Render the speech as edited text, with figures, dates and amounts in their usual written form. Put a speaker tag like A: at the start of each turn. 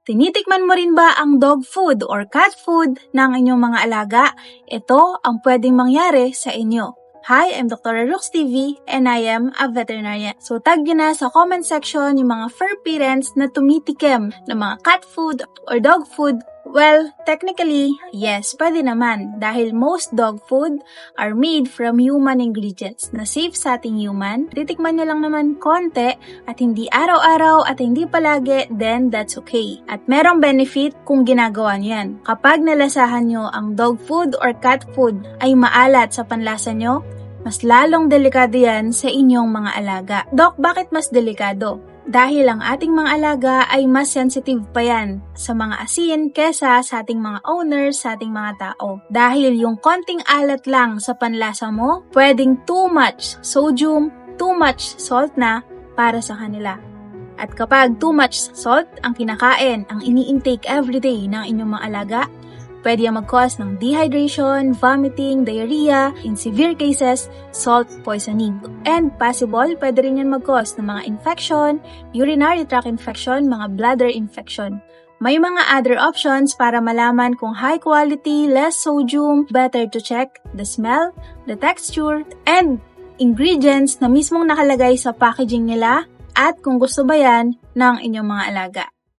A: Tinitikman mo rin ba ang dog food or cat food ng inyong mga alaga? Ito ang pwedeng mangyari sa inyo. Hi, I'm Dr. Rux TV and I am a veterinarian. So tag nyo na sa comment section yung mga fur parents na tumitikim ng mga cat food or dog food. Well, technically, yes, pwede naman dahil most dog food are made from human ingredients na safe sa ating human. Titikman nyo lang naman konti at hindi araw-araw at hindi palagi, then that's okay. At merong benefit kung ginagawa nyo yan. Kapag nalasahan nyo ang dog food or cat food ay maalat sa panlasa nyo, mas lalong delikado yan sa inyong mga alaga. Doc, bakit mas delikado? Dahil ang ating mga alaga ay mas sensitive pa yan sa mga asin kesa sa ating mga owners, sa ating mga tao. Dahil yung konting alat lang sa panlasa mo, pwedeng too much sodium, too much salt na para sa kanila. At kapag too much salt ang kinakain, ang ini-intake everyday ng inyong mga alaga, pwede yung mag-cause ng dehydration, vomiting, diarrhea, in severe cases, salt poisoning. And possible, pwede rin yan mag-cause ng mga infection, urinary tract infection, mga bladder infection. May mga other options para malaman kung high quality, less sodium, better to check the smell, the texture, and ingredients na mismong nakalagay sa packaging nila at kung gusto ba yan ng inyong mga alaga.